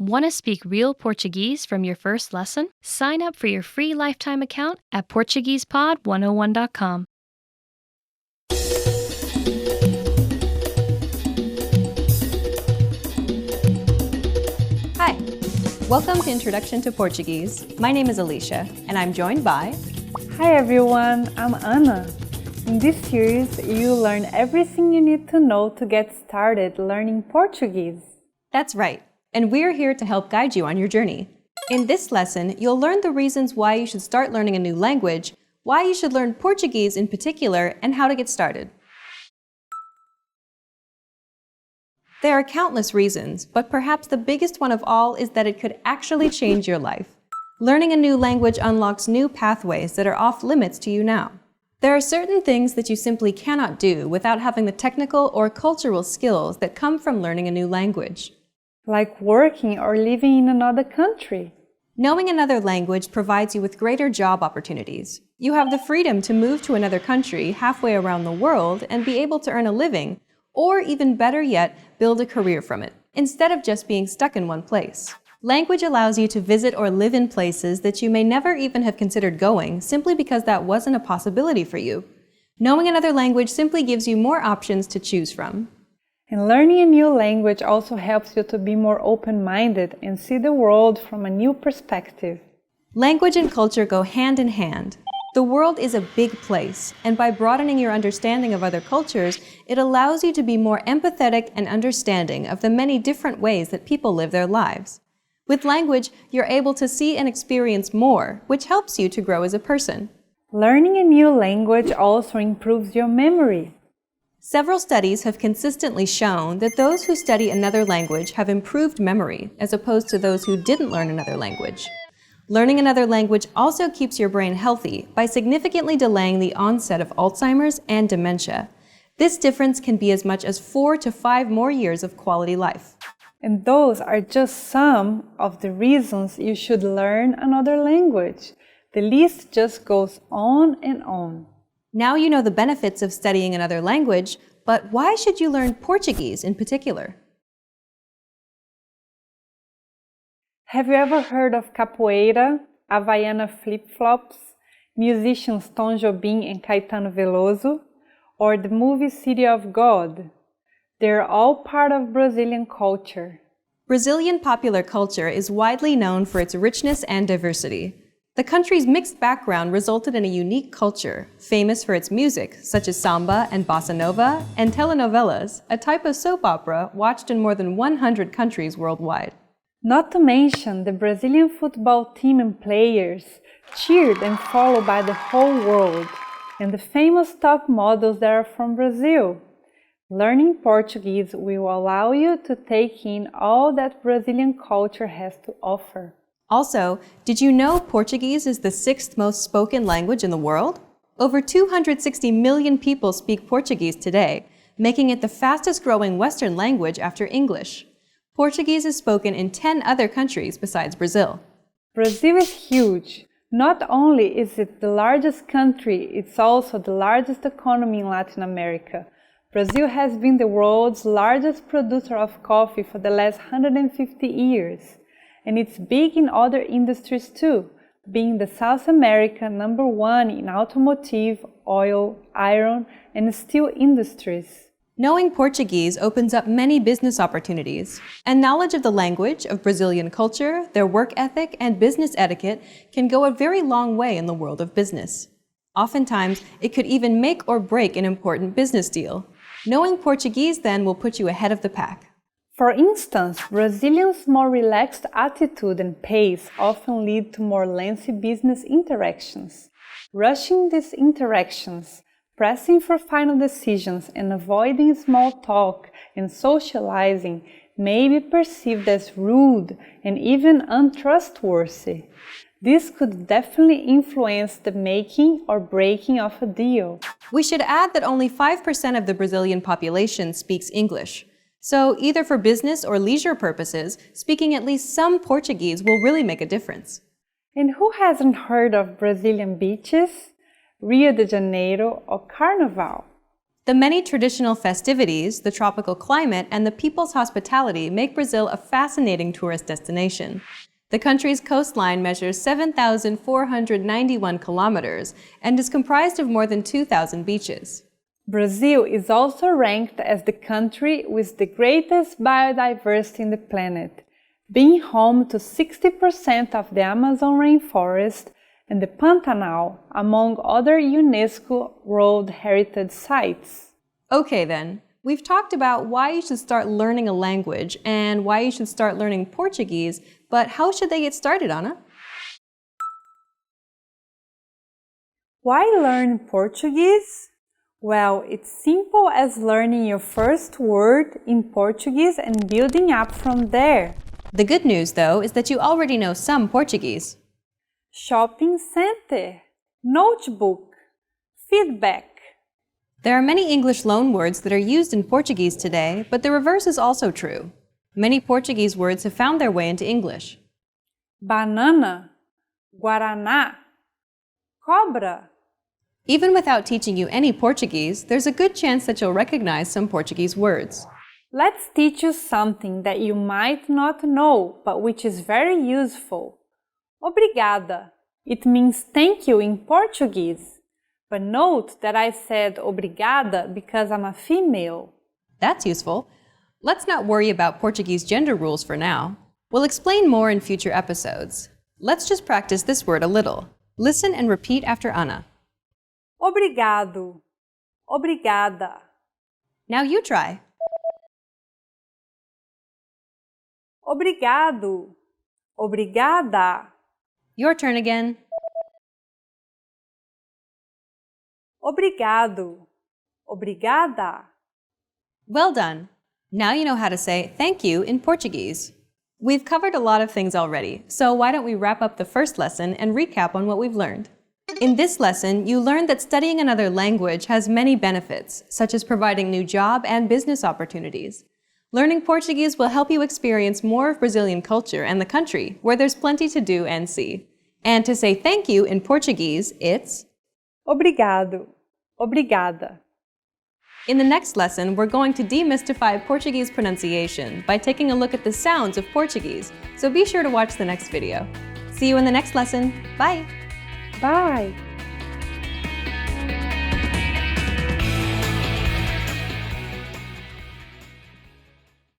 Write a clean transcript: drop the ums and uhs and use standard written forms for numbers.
Want to speak real Portuguese from your first lesson? Sign up for your free lifetime account at PortuguesePod101.com. Hi, welcome to Introduction to Portuguese. My name is Alicia, and I'm joined by... Hi everyone, I'm Anna. In this series, you'll learn everything you need to know to get started learning Portuguese. That's right, and we're here to help guide you on your journey. In this lesson, you'll learn the reasons why you should start learning a new language, why you should learn Portuguese in particular, and how to get started. There are countless reasons, but perhaps the biggest one of all is that it could actually change your life. Learning a new language unlocks new pathways that are off limits to you now. There are certain things that you simply cannot do without having the technical or cultural skills that come from learning a new language. Like working or living in another country. Knowing another language provides you with greater job opportunities. You have the freedom to move to another country halfway around the world and be able to earn a living, or even better yet, build a career from it, instead of just being stuck in one place. Language allows you to visit or live in places that you may never even have considered going simply because that wasn't a possibility for you. Knowing another language simply gives you more options to choose from. And learning a new language also helps you to be more open-minded and see the world from a new perspective. Language and culture go hand in hand. The world is a big place, and by broadening your understanding of other cultures, it allows you to be more empathetic and understanding of the many different ways that people live their lives. With language, you're able to see and experience more, which helps you to grow as a person. Learning a new language also improves your memory. Several studies have consistently shown that those who study another language have improved memory, as opposed to those who didn't learn another language. Learning another language also keeps your brain healthy by significantly delaying the onset of Alzheimer's and dementia. This difference can be as much as 4 to 5 more years of quality life. And those are just some of the reasons you should learn another language. The list just goes on and on. Now you know the benefits of studying another language, but why should you learn Portuguese in particular? Have you ever heard of capoeira, Havaiana flip-flops, musicians Tom Jobim and Caetano Veloso, or the movie City of God? They're all part of Brazilian culture. Brazilian popular culture is widely known for its richness and diversity. The country's mixed background resulted in a unique culture, famous for its music, such as samba and bossa nova, and telenovelas, a type of soap opera watched in more than 100 countries worldwide. Not to mention the Brazilian football team and players, cheered and followed by the whole world, and the famous top models that are from Brazil. Learning Portuguese will allow you to take in all that Brazilian culture has to offer. Also, did you know Portuguese is the 6th most spoken language in the world? Over 260 million people speak Portuguese today, making it the fastest growing Western language after English. Portuguese is spoken in 10 other countries besides Brazil. Brazil is huge. Not only is it the largest country, it's also the largest economy in Latin America. Brazil has been the world's largest producer of coffee for the last 150 years. And it's big in other industries too, being the South America #1 in automotive, oil, iron, and steel industries. Knowing Portuguese opens up many business opportunities, and knowledge of the language, of Brazilian culture, their work ethic, and business etiquette can go a very long way in the world of business. Oftentimes, it could even make or break an important business deal. Knowing Portuguese then will put you ahead of the pack. For instance, Brazilians' more relaxed attitude and pace often lead to more lengthy business interactions. Rushing these interactions, pressing for final decisions, and avoiding small talk and socializing may be perceived as rude and even untrustworthy. This could definitely influence the making or breaking of a deal. We should add that only 5% of the Brazilian population speaks English. So either for business or leisure purposes, speaking at least some Portuguese will really make a difference. And who hasn't heard of Brazilian beaches, Rio de Janeiro, or Carnival? The many traditional festivities, the tropical climate, and the people's hospitality make Brazil a fascinating tourist destination. The country's coastline measures 7,491 kilometers and is comprised of more than 2,000 beaches. Brazil is also ranked as the country with the greatest biodiversity in the planet, being home to 60% of the Amazon rainforest and the Pantanal, among other UNESCO World Heritage Sites. Okay then, we've talked about why you should start learning a language and why you should start learning Portuguese, but how should they get started, Ana? Why learn Portuguese? Well, it's simple as learning your first word in Portuguese and building up from there. The good news, though, is that you already know some Portuguese. Shopping center, notebook, feedback. There are many English loanwords that are used in Portuguese today, but the reverse is also true. Many Portuguese words have found their way into English. Banana, guaraná, cobra. Even without teaching you any Portuguese, there's a good chance that you'll recognize some Portuguese words. Let's teach you something that you might not know, but which is very useful. Obrigada. It means thank you in Portuguese. But note that I said obrigada because I'm a female. That's useful. Let's not worry about Portuguese gender rules for now. We'll explain more in future episodes. Let's just practice this word a little. Listen and repeat after Ana. Obrigado. Obrigada. Now you try. Obrigado. Obrigada. Your turn again. Obrigado. Obrigada. Well done. Now you know how to say thank you in Portuguese. We've covered a lot of things already, so why don't we wrap up the first lesson and recap on what we've learned. In this lesson, you learned that studying another language has many benefits, such as providing new job and business opportunities. Learning Portuguese will help you experience more of Brazilian culture and the country, where there's plenty to do and see. And to say thank you in Portuguese, it's Obrigado. Obrigada. In the next lesson, we're going to demystify Portuguese pronunciation by taking a look at the sounds of Portuguese, so be sure to watch the next video. See you in the next lesson. Bye! Bye!